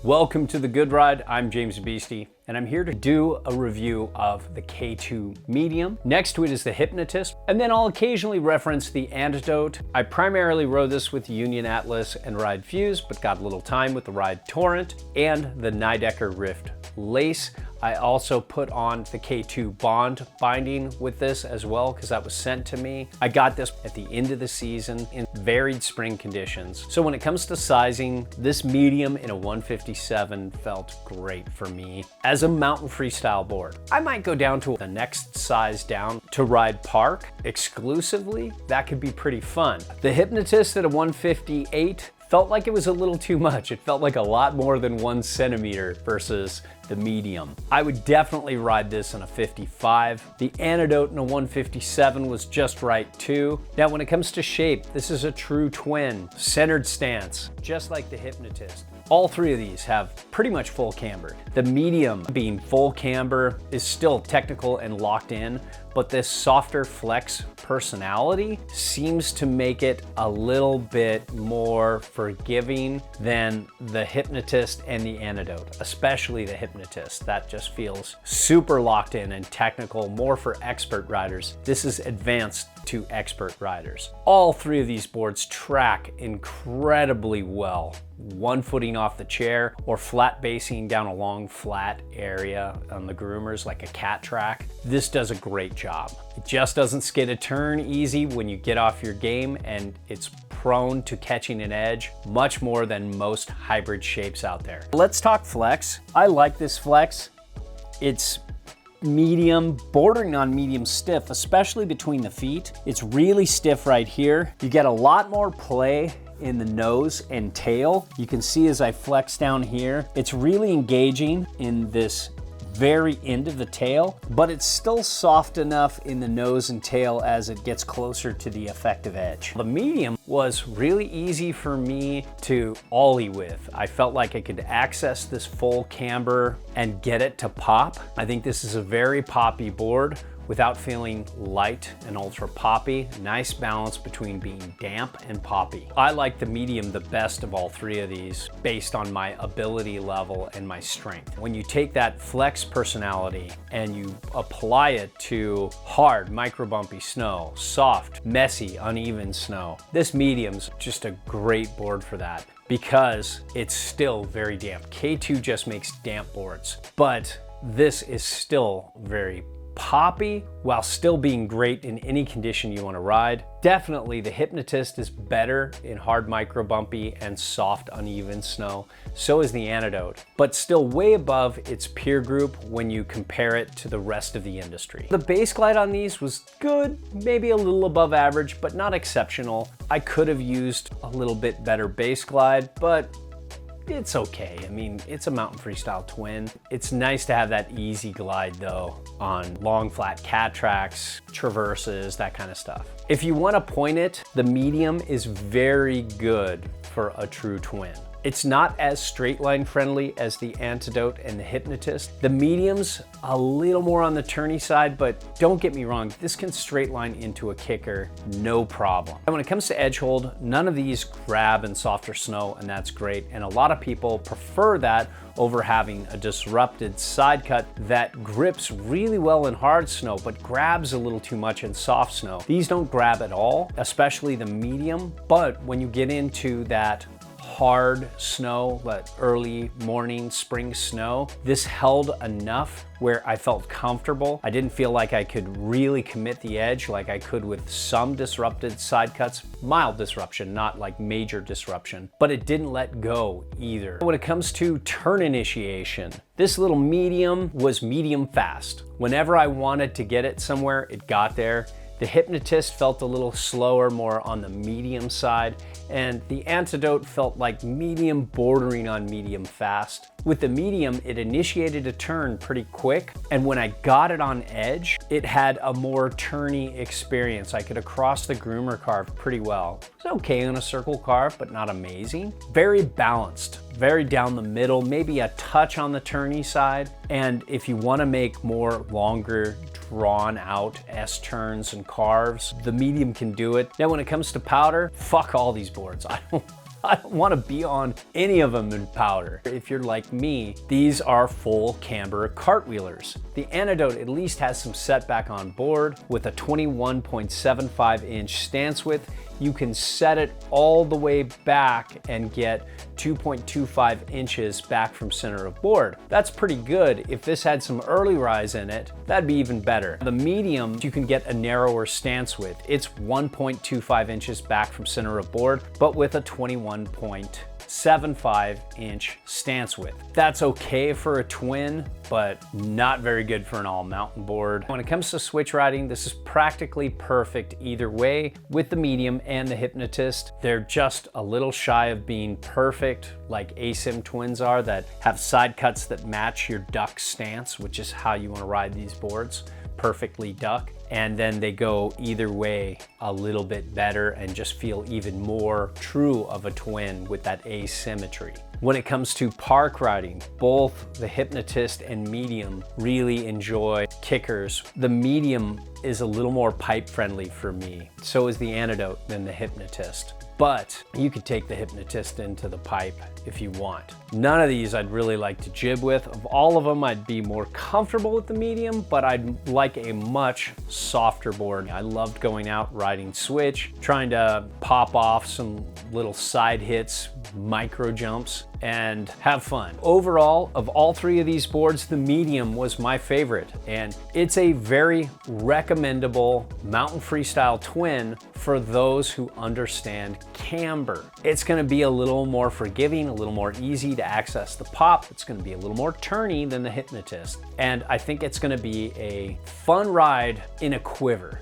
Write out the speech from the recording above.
Welcome to The Good Ride. I'm James Beastie, and I'm here to do a review of the K2 Medium. Next to it is the Hypnotist, and then I'll occasionally reference the Antidote. I primarily rode this with the Union Atlas and Ride Fuse, but got a little time with the Ride Torrent and the Nidecker Rift Lace. I also put on the K2 Bond binding with this as well because that was sent to me. I got this at the end of the season in varied spring conditions. So when it comes to sizing, this medium in a 157 felt great for me as a mountain freestyle board. I might go down to the next size down to ride park exclusively. That could be pretty fun. The Hypnotist at a 158 felt like it was a little too much. It felt like a lot more than 1 centimeter versus the medium. I would definitely ride this in a 55. The Antidote in a 157 was just right too. Now when it comes to shape, this is a true twin. Centered stance, just like the Hypnotist. All three of these have pretty much full camber. The medium being full camber is still technical and locked in, but this softer flex personality seems to make it a little bit more forgiving than the Hypnotist and the Antidote, especially the Hypnotist. That just feels super locked in and technical, more for expert riders. This is advanced to expert riders. All three of these boards track incredibly well. One footing off the chair or flat basing down a long flat area on the groomers like a cat track. This does a great job. It just doesn't skid a turn easy when you get off your game, and it's prone to catching an edge much more than most hybrid shapes out there. Let's talk flex. I like this flex. It's medium, bordering on medium stiff, especially between the feet. It's really stiff right here. You get a lot more play in the nose and tail. You can see as I flex down here, it's really engaging in this very end of the tail, but it's still soft enough in the nose and tail as it gets closer to the effective edge. The medium was really easy for me to ollie with. I felt like I could access this full camber and get it to pop. I think this is a very poppy board without feeling light and ultra poppy. Nice balance between being damp and poppy. I like the medium the best of all three of these based on my ability level and my strength. When you take that flex personality and you apply it to hard, micro bumpy snow, soft, messy, uneven snow, this medium's just a great board for that because it's still very damp. K2 just makes damp boards, but this is still very poppy while still being great in any condition you want to ride. Definitely the Hypnotist is better in hard micro bumpy and soft uneven snow. So is the Antidote, but still way above its peer group when you compare it to the rest of the industry. The base glide on these was good, maybe a little above average, but not exceptional. I could have used a little bit better base glide, but it's okay. I mean, it's a mountain freestyle twin. It's nice to have that easy glide though on long flat cat tracks, traverses, that kind of stuff. If you want to point it, the medium is very good for a true twin. It's not as straight line friendly as the Antidote and the Hypnotist. The medium's a little more on the turny side, but don't get me wrong, this can straight line into a kicker, no problem. And when it comes to edge hold, none of these grab in softer snow, and that's great. And a lot of people prefer that over having a disrupted side cut that grips really well in hard snow, but grabs a little too much in soft snow. These don't grab at all, especially the medium, but when you get into that hard snow, that early morning spring snow, this held enough where I felt comfortable. I didn't feel like I could really commit the edge like I could with some disrupted side cuts. Mild disruption, not like major disruption, but it didn't let go either. When it comes to turn initiation, this little medium was medium fast. Whenever I wanted to get it somewhere, it got there. The Hypnotist felt a little slower, more on the medium side, and the Antidote felt like medium bordering on medium fast. With the medium, it initiated a turn pretty quick, and when I got it on edge, it had a more turny experience. I could cross the groomer carve pretty well. It's okay on a circle carve, but not amazing. Very balanced, very down the middle, maybe a touch on the turny side. And if you want to make more longer, drawn out S-turns and carves, the medium can do it. Now when it comes to powder, fuck all these boards. I don't want to be on any of them in powder. If you're like me, these are full camber cartwheelers. The Antidote at least has some setback on board. With a 21.75-inch stance width, you can set it all the way back and get 2.25 inches back from center of board. That's pretty good. If this had some early rise in it, that'd be even better. The medium, you can get a narrower stance width. It's 1.25 inches back from center of board, but with a 21.75-inch stance width. That's okay for a twin, but not very good for an all mountain board. When it comes to switch riding, this is practically perfect either way. With the medium and the Hypnotist, they're just a little shy of being perfect like ASIM twins are, that have side cuts that match your duck stance, which is how you want to ride these boards, perfectly duck. And then they go either way a little bit better and just feel even more true of a twin with that asymmetry. When it comes to park riding, both the Hypnotist and medium really enjoy kickers. The medium is a little more pipe friendly for me. So is the Antidote than the Hypnotist. But you could take the Hypnotist into the pipe if you want. None of these I'd really like to jib with. Of all of them, I'd be more comfortable with the medium, but I'd like a much softer board. I loved going out riding switch, trying to pop off some little side hits, micro jumps, and have fun. Overall, of all three of these boards, the medium was my favorite, and it's a very recommendable mountain freestyle twin for those who understand camber. It's gonna be a little more forgiving, a little more easy to access the pop. It's gonna be a little more turny than the Hypnotist. And I think it's gonna be a fun ride in a quiver.